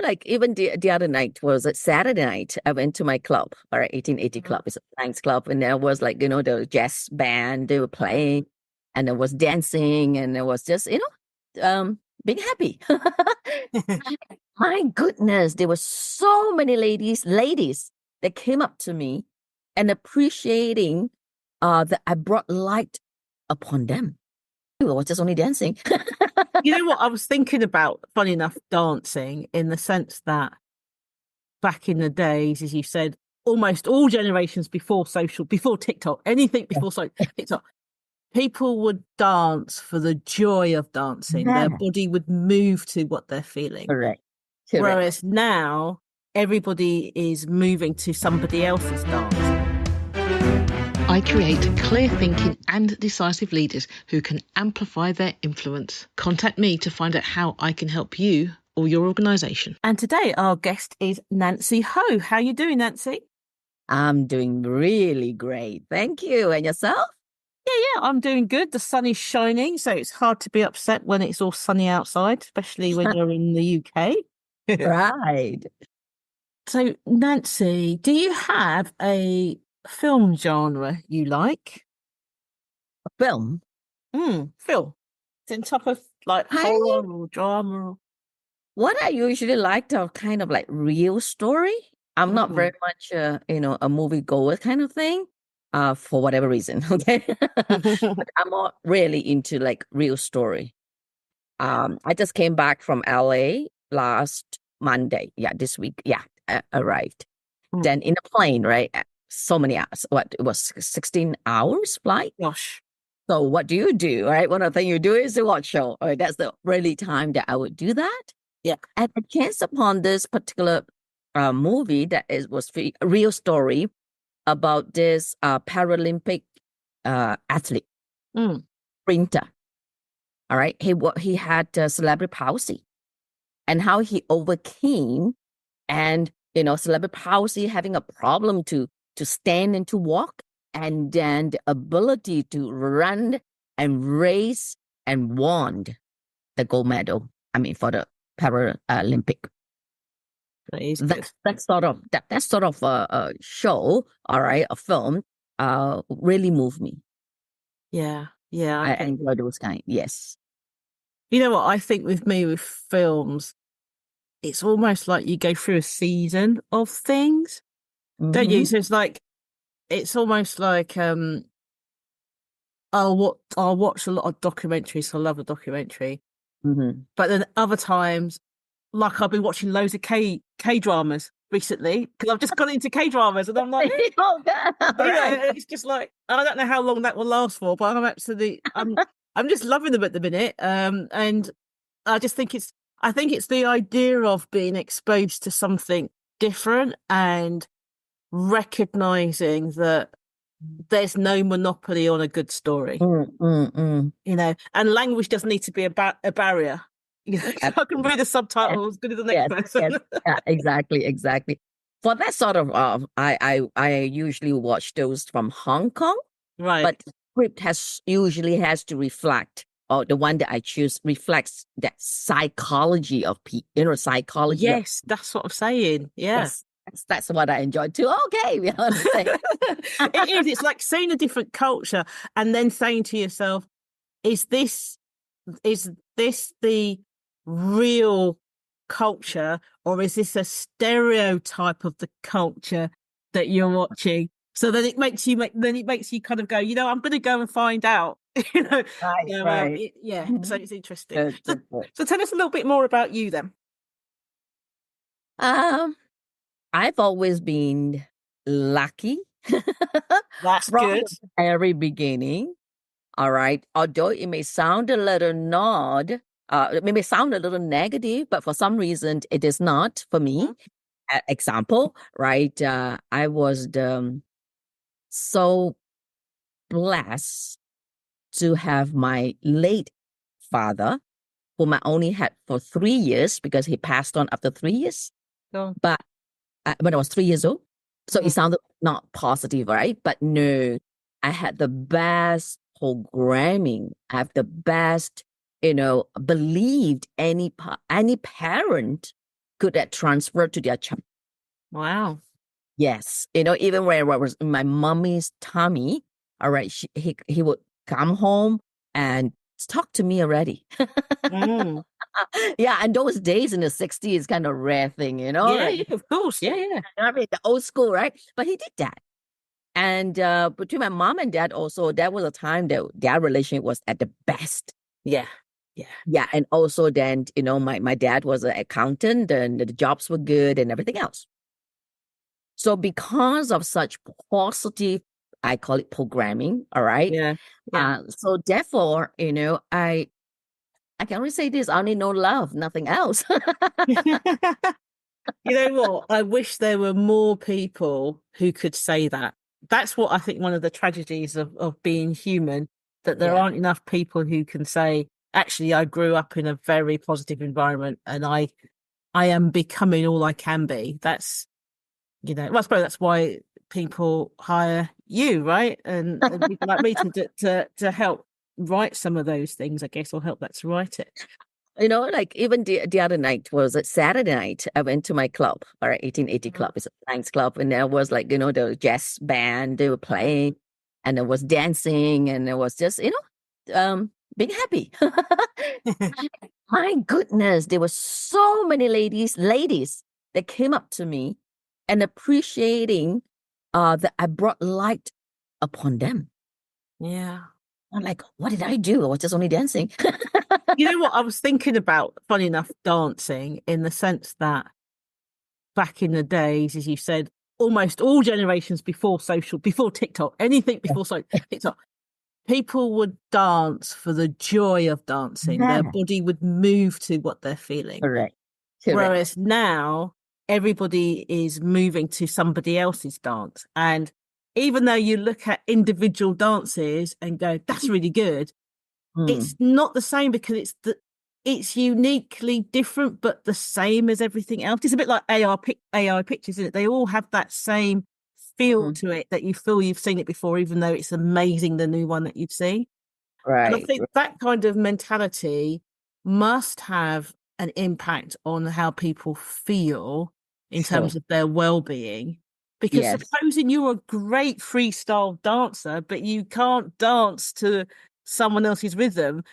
Like even the other night was a Saturday night. I went to my club, all right, 1880 club. It's a Lions club. And there was like, the jazz band, they were playing and there was dancing and there was just, being happy. My goodness, there were so many ladies that came up to me and appreciating that I brought light upon them. I was just only dancing. You know what I was thinking about, funny enough, dancing, in the sense that back in the days, as you said, almost all generations before TikTok, anything before TikTok, people would dance for the joy of dancing. Their Yeah. body would move to what they're feeling. Correct. Whereas now, everybody is moving to somebody else's dance. I create clear thinking and decisive leaders who can amplify their influence. Contact me to find out how I can help you or your organisation. And today our guest is Nancy Ho. How are you doing, Nancy? I'm doing really great. Thank you. And yourself? Yeah, I'm doing good. The sun is shining, so it's hard to be upset when it's all sunny outside, especially when you're in the UK. Right. So, Nancy, do you have a film genre you like? A film? Film. It's in top of like horror or drama. What I usually like are kind of like real story. I'm not very much, a movie goer kind of thing, for whatever reason. Okay. But I'm not really into like real story. I just came back from LA last Monday. Yeah, this week. Yeah, arrived. Then in a plane, right? So many hours. What, it was 16 hours flight? Gosh. So what do you do, right? One of the things you do is to watch show. Right? That's the really time that I would do that. Yeah. And I chanced upon this particular movie that was a real story about this Paralympic athlete, sprinter. All right. He had cerebral palsy and how he overcame, and, cerebral palsy having a problem to stand and to walk, and then the ability to run and race and won the gold medal. I mean, for the Paralympic. That's sort of a show, all right, a film, really moved me. Yeah, I enjoy those kind. Yes. You know what I think with me with films, it's almost like you go through a season of things, don't you? So it's almost like I'll watch a lot of documentaries. I love a documentary, but then other times, like I've been watching loads of K dramas recently because I've just got into K dramas, and I'm like, it's just like, I don't know how long that will last for, but I'm just loving them at the minute. And I just think it's the idea of being exposed to something different and recognizing that there's no monopoly on a good story, and language doesn't need to be a barrier. I can read the subtitles as good as the next person. Yeah, exactly. For that sort of, I usually watch those from Hong Kong, right? But the script usually has to reflect, or the one that I choose reflects that psychology of people, psychology. Yes, that's what I'm saying. Yeah. Yes, that's what I enjoy too. Okay, we understand. It is. It's like seeing a different culture and then saying to yourself, is this the real culture, or is this a stereotype of the culture that you're watching? So then it makes you kind of go, I'm going to go and find out. Right. So it's interesting. So tell us a little bit more about you then. I've always been lucky. That's from good. The very beginning. All right. Although it may sound a little it may sound a little negative, but for some reason it is not for me. Example, right? I was so blessed to have my late father, whom I only had for 3 years because he passed on after 3 years. Oh. But when I was 3 years old, so it sounded not positive, right? But no, I had the best programming. I have the best, believed any parent could transfer to their child. Wow. Yes. Even when I was in my mommy's tummy, all right, he would come home and talk to me already. Yeah, and those days in the 60s is kind of a rare thing, Yeah, like, yeah, of course. Yeah. I mean, the old school, right? But he did that. And between my mom and dad also, that was a time that their relationship was at the best. Yeah. Yeah. And also then, my dad was an accountant and the jobs were good and everything else. So because of such positive, I call it programming, all right? Yeah. So therefore, I can only say this, I only know love, nothing else. You know what? I wish there were more people who could say that. That's what I think one of the tragedies of being human, that there aren't enough people who can say, actually, I grew up in a very positive environment and I am becoming all I can be. That's, well, I suppose that's why people hire you, right? And people like me to help write some of those things, I guess, or help to write it. Like even the other night was a Saturday night. I went to my club, all right, 1880 Club. It's a science club. And there was like, the jazz band, they were playing and there was dancing and it was just, being happy. My goodness, there were so many ladies that came up to me and appreciating that I brought light upon them. Yeah. I'm like, what did I do? I was just only dancing. You know what I was thinking about, funny enough, dancing, in the sense that back in the days, as you said, almost all generations before TikTok, anything before TikTok, people would dance for the joy of dancing. Yeah. Their body would move to what they're feeling. Correct. Whereas now, everybody is moving to somebody else's dance. And even though you look at individual dances and go, that's really good, it's not the same because it's uniquely different, but the same as everything else. It's a bit like AI pictures, isn't it? They all have that same feel to it, that you feel you've seen it before, even though it's amazing, the new one that you've seen. Right. And I think that kind of mentality must have an impact on how people feel in terms of their well-being. Because supposing you're a great freestyle dancer, but you can't dance to someone else's rhythm,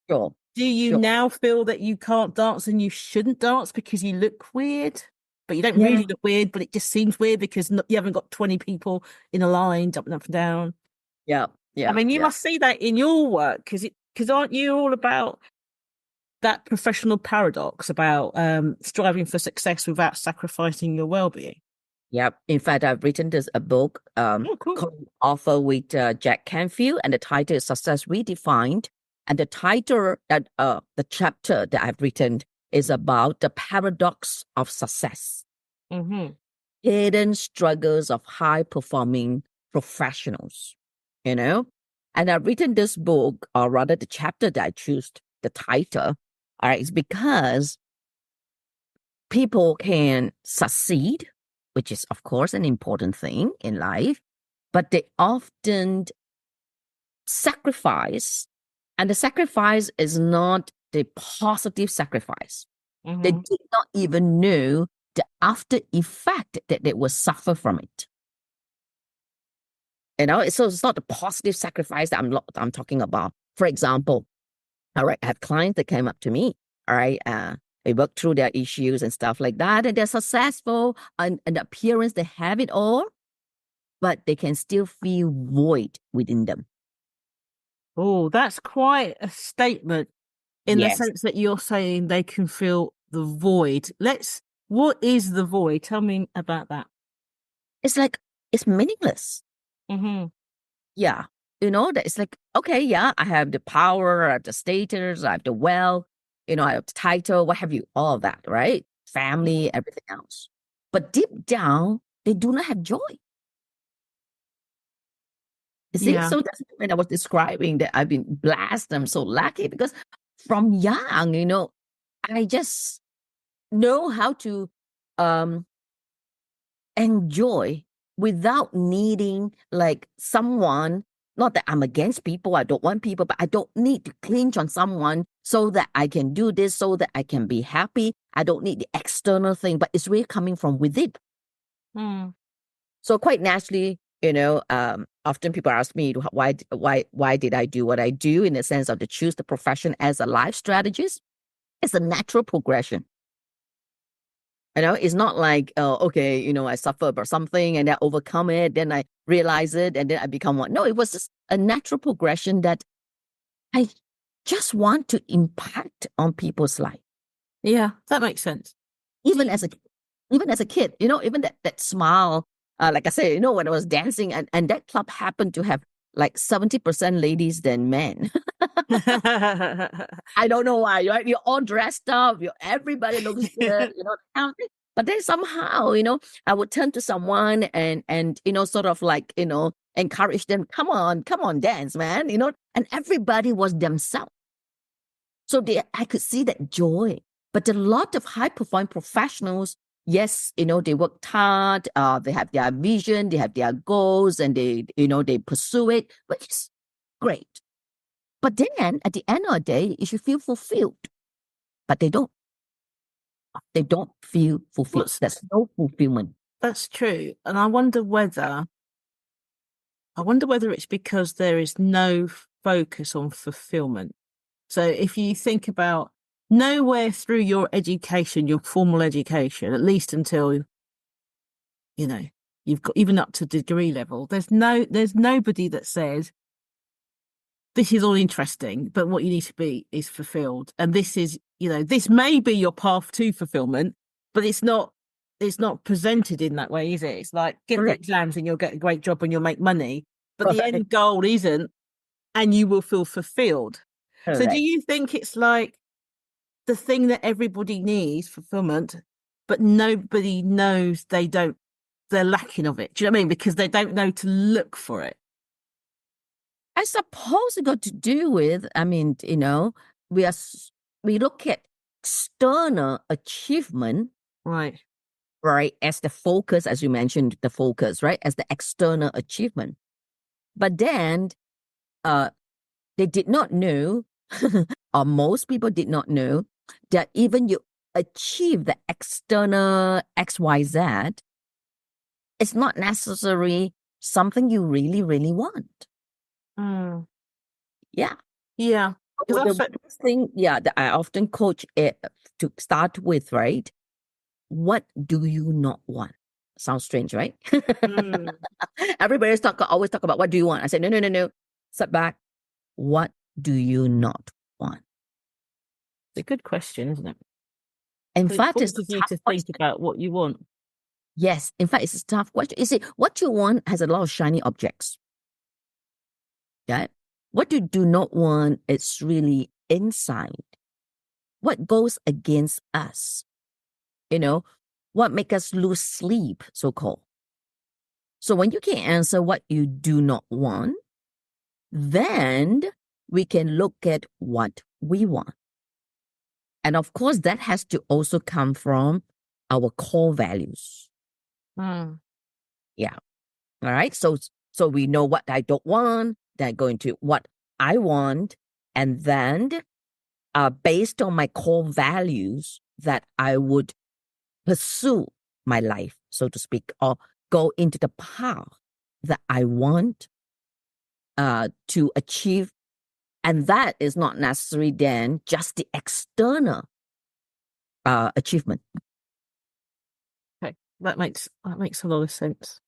do you now feel that you can't dance and you shouldn't dance because you look weird? But you don't really look weird, but it just seems weird because you haven't got 20 people in a line jumping up and down. Yeah. I mean, you must see that in your work because aren't you all about that professional paradox about striving for success without sacrificing your well-being? Yep. In fact, I've written a book called Author with Jack Canfield, and the title is Success Redefined. And the title that the chapter that I've written is about the paradox of success, hidden struggles of high-performing professionals. And I've written this book, or rather, the chapter that I choose, the title, all right, is because people can succeed, which is, of course, an important thing in life, but they often sacrifice, and the sacrifice is not the positive sacrifice. They did not even know the after effect that they will suffer from it. So it's not the positive sacrifice that I'm talking about. For example, all right, I have clients that came up to me, all right, they work through their issues and stuff like that, and they're successful, and the appearance, they have it all, but they can still feel void within them. Oh, that's quite a statement in the sense that you're saying they can feel the void. What is the void? Tell me about that. It's like, it's meaningless. Yeah. That it's like, okay, yeah, I have the power, I have the status, I have the wealth, I have the title, what have you, all of that, right? Family, everything else. But deep down, they do not have joy. You see? So that's when I was describing that I've been blessed, I'm so lucky because from young, I just know how to enjoy without needing like someone Not that I'm against people, I don't want people, but I don't need to clinch on someone so that I can do this, so that I can be happy. I don't need the external thing, but it's really coming from within. So quite naturally, often people ask me, why did I do what I do, in the sense of to choose the profession as a life strategist? It's a natural progression. It's not like, okay, I suffer about something and I overcome it, then I realize it, and then I become one. No, it was just a natural progression that I just want to impact on people's life. Yeah, that makes sense. Even as a kid, even that smile, like I say, when I was dancing, and that club happened to have like 70% ladies than men. I don't know why. You're all dressed up. Everybody looks good. But then somehow, I would turn to someone and sort of like, encourage them. Come on, dance, man. And everybody was themselves. So I could see that joy. But a lot of high-performing professionals, yes, they work hard. They have their vision, they have their goals, and they pursue it, which is great. But then at the end of the day, you should feel fulfilled. But they don't. They don't feel fulfilled. There's no fulfillment. That's true. And I wonder whether it's because there is no focus on fulfillment. So if you think about nowhere through your education, your formal education, at least until, you've got even up to degree level, there's nobody that says, this is all interesting, but what you need to be is fulfilled. And this is, this may be your path to fulfillment, but it's not presented in that way, is it? It's like, get the exams and you'll get a great job and you'll make money. But the end goal isn't, and you will feel fulfilled. Correct. So do you think it's like the thing that everybody needs, fulfillment, but nobody knows they're lacking of it? Do you know what I mean? Because they don't know to look for it. I suppose it got to do with, we look at external achievement, right, as the focus, as you mentioned, the focus, right, as the external achievement. But then, they did not know, or most people did not know, that even you achieve the external XYZ, it's not necessarily something you really, really want. Yeah. Because the thing, that I often coach it to start with, right? What do you not want? Sounds strange, right? Everybody's always talk about what do you want. I said, no. Step back. What do you not want? It's a good question, isn't it? In fact, it's you to think about what you want. Yes. In fact, it's a tough question. You see, what you want has a lot of shiny objects. Yeah. What you do not want is really inside. What goes against us? What make us lose sleep, so-called. So when you can answer what you do not want, then we can look at what we want. And of course, that has to also come from our core values. Yeah. All right. So we know what I don't want, then go into what I want, and then based on my core values that I would pursue my life, so to speak, or go into the path that I want to achieve. And that is not necessarily then just the external achievement. Okay, that makes a lot of sense.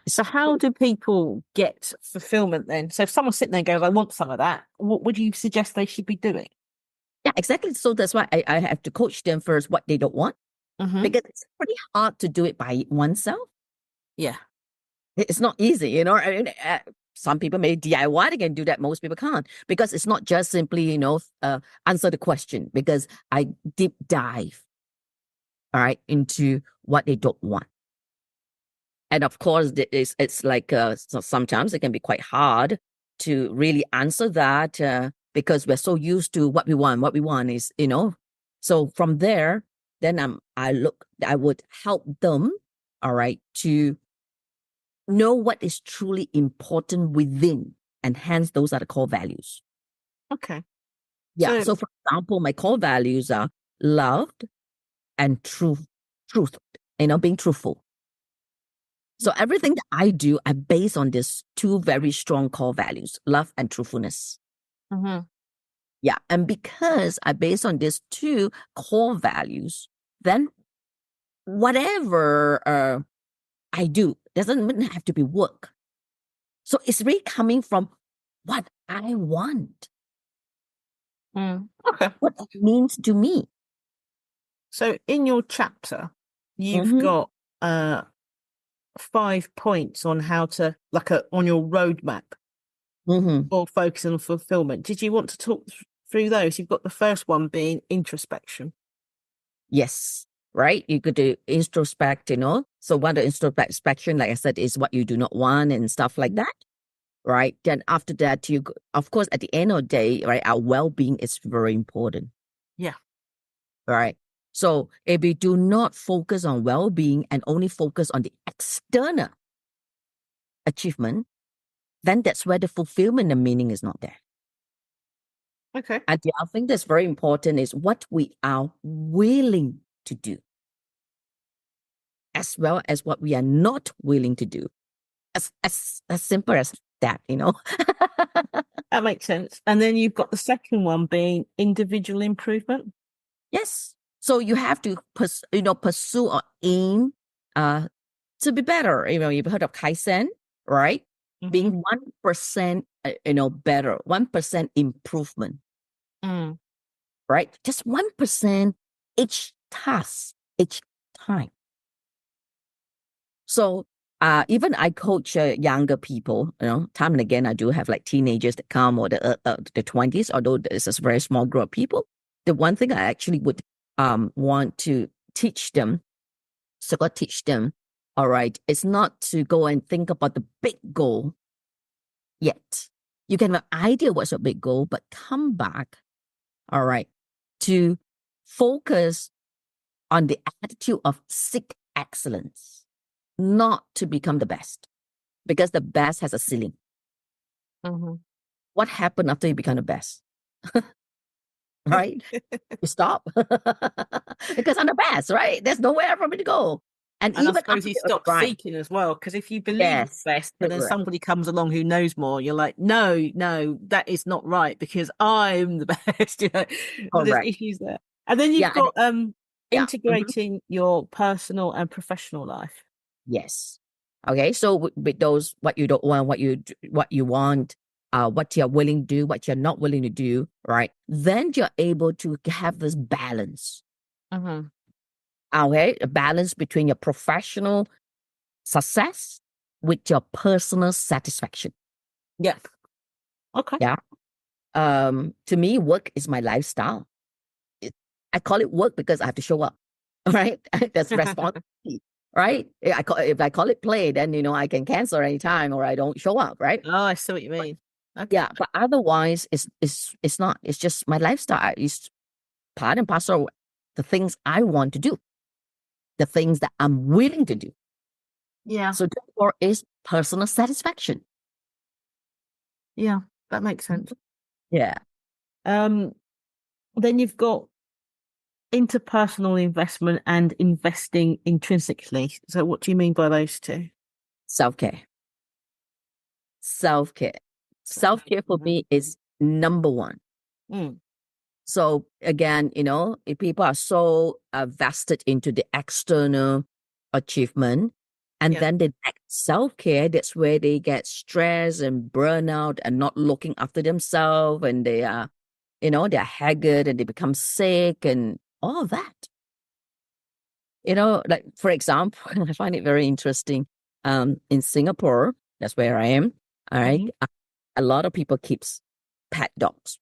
So how do people get fulfillment then? So if someone's sitting there and goes, I want some of that, what would you suggest they should be doing? Yeah, exactly. So that's why I have to coach them first what they don't want. Because it's pretty hard to do it by oneself. Yeah. It's not easy, some people may DIY, they can do that. Most people can't, because it's not just simply, answer the question, because I deep dive, all right, into what they don't want. And of course, it's like sometimes it can be quite hard to really answer that because we're so used to what we want. What we want is, so from there, then I would help them, all right, to know what is truly important within, and hence those are the core values. Okay. Yeah. So for example, my core values are loved and truth, being truthful. So everything that I do, I base on these two very strong core values, love and truthfulness. Mm-hmm. Yeah. And because I base on these two core values, then whatever I do doesn't have to be work. So it's really coming from what I want. Okay. What it means to me. So in your chapter, you've got 5 points on how to, on your roadmap for focusing on fulfillment. Did you want to talk through those? You've got the first one being introspection. Yes, right? You could do introspect, So what the introspection, like I said, is what you do not want and stuff like that, right? Then after that, of course, at the end of the day, right, our well-being is very important. Yeah. Right? So if we do not focus on well-being and only focus on the external achievement, then that's where the fulfillment and meaning is not there. Okay. And the other thing that's very important is what we are willing to do, as well as what we are not willing to do. As simple as that, That makes sense. And then you've got the second one being individual improvement. Yes. So you have to pursue or aim to be better. You've heard of Kaizen, right? Being 1%, better, 1% improvement, right? Just 1% each task, each time. So even I coach younger people, time and again, I do have like teenagers that come or the 20s, although it's a very small group of people. The one thing I actually would want to teach them, all right, is not to go and think about the big goal yet. You can have an idea what's your big goal, but come back, all right, to focus on the attitude of seek excellence, not to become the best, because the best has a ceiling. What happened after you become the best? Right? You stop because I'm the best, right? There's nowhere for me to go. And even I suppose you stop seeking as well, because if you believe it's best, and then somebody comes along who knows more, you're like, no, that is not right because I'm the best. There's issues there. And then you've got integrating your personal and professional life. Yes. Okay. So with those, what you don't want, what you want, what you're willing to do, what you're not willing to do, right? Then you're able to have this balance. Okay, a balance between your professional success with your personal satisfaction. Yeah. Okay. Yeah. To me, work is my lifestyle. I call it work because I have to show up. Right? That's responsibility. Right? If I call it play, then I can cancel anytime or I don't show up. Right? Oh, I see what you mean. Okay. Yeah, but otherwise, it's not. It's just my lifestyle. It's part and parcel of the things I want to do, the things that I'm willing to do. Yeah. So therefore, is personal satisfaction. Yeah, that makes sense. Yeah. Then you've got interpersonal investment and investing intrinsically. So what do you mean by those two? Self-care. Self-care for me is number one. So again, if people are so vested into the external achievement, and then they lack self-care, that's where they get stressed and burnout and not looking after themselves, and they are, they're haggard and they become sick and all of that. Like for example, I find it very interesting. In Singapore, that's where I am. All right, a lot of people keeps pet dogs,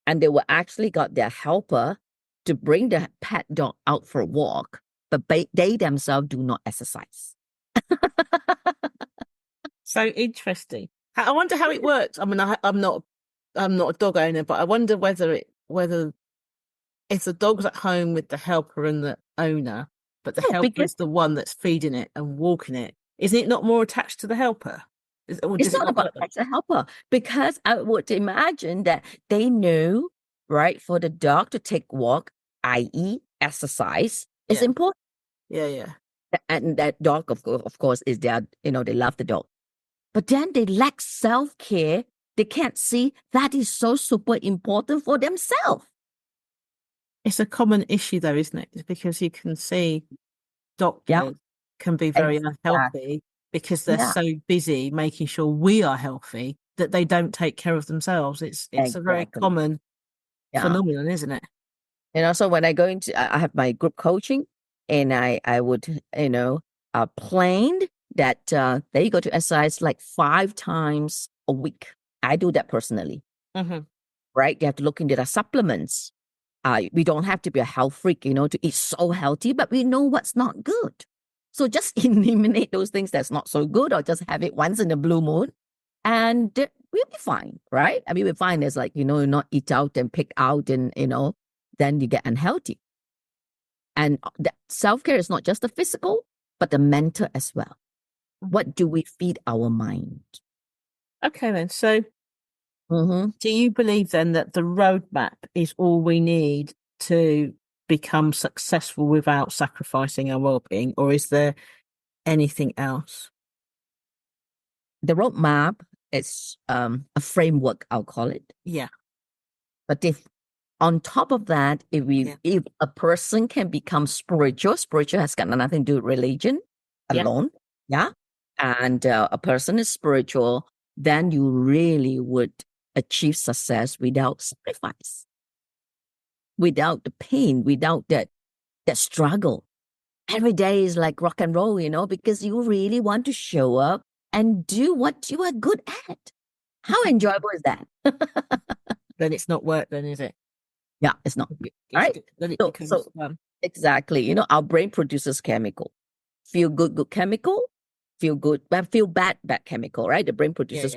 and they will actually got their helper to bring the pet dog out for a walk, but they themselves do not exercise. So interesting. I wonder how it works. I mean, I'm not a dog owner, but I wonder whether if the dog's at home with the helper and the owner, but the helper is the one that's feeding it and walking it, Is it not more attached to the helper? It's not about the helper, because I would imagine that they know, right, for the dog to take walk, i.e. exercise, is important. Yeah. And that dog, of course, is their, they love the dog. But then they lack self-care. They can't see that is so super important for themselves. It's a common issue, though, isn't it? It's because you can see doctors can be very unhealthy because they're so busy making sure we are healthy that they don't take care of themselves. It's a very common phenomenon, isn't it? So when I go into, I have my group coaching, and I would, plan that they go to exercise like 5 times a week. I do that personally. Mm-hmm. Right? You have to look into the supplements. We don't have to be a health freak, to eat so healthy, but we know what's not good. So just eliminate those things that's not so good, or just have it once in a blue moon, and we'll be fine, right? I mean, we're fine. It's like, not eat out and pick out, and, then you get unhealthy. And self-care is not just the physical, but the mental as well. What do we feed our mind? Okay, then. So do you believe then that the roadmap is all we need to become successful without sacrificing our well-being, or is there anything else? The roadmap is a framework, I'll call it. Yeah. But if on top of that, if a person can become spiritual has got nothing to do with religion alone. Yeah. And a person is spiritual, then you really would achieve success without sacrifice, without the pain, without that struggle. Every day is like rock and roll, because you really want to show up and do what you are good at. How enjoyable is that? Then it's not work, then, is it? Yeah, it's not. All right. Then it becomes exactly. Our brain produces chemical. Feel good chemical. Feel good, but feel bad chemical, right? The brain produces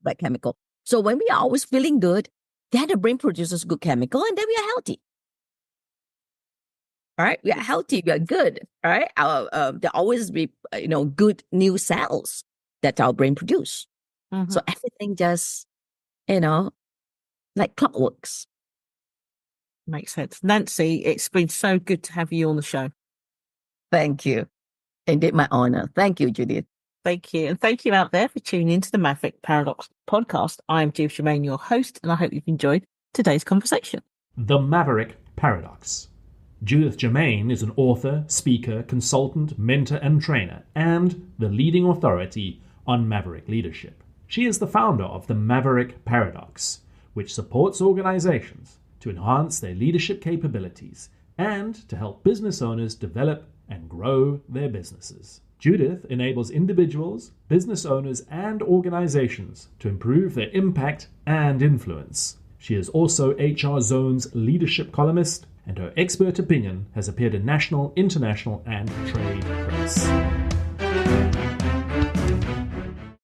bad chemical. So when we are always feeling good, then the brain produces good chemical, and then we are healthy. All right, we are healthy, we are good. All right, there always be good new cells that our brain produce. So everything just like clockworks. Makes sense. Nancy, it's been so good to have you on the show. Thank you. Indeed, my honor. Thank you, Judith. Thank you. And thank you out there for tuning into the Maverick Paradox podcast. I am Judith Germain, your host, and I hope you've enjoyed today's conversation. The Maverick Paradox. Judith Germain is an author, speaker, consultant, mentor, and trainer, and the leading authority on Maverick leadership. She is the founder of the Maverick Paradox, which supports organizations to enhance their leadership capabilities and to help business owners develop and grow their businesses. Judith enables individuals, business owners, and organizations to improve their impact and influence. She is also HR Zone's leadership columnist, and her expert opinion has appeared in national, international, and trade press.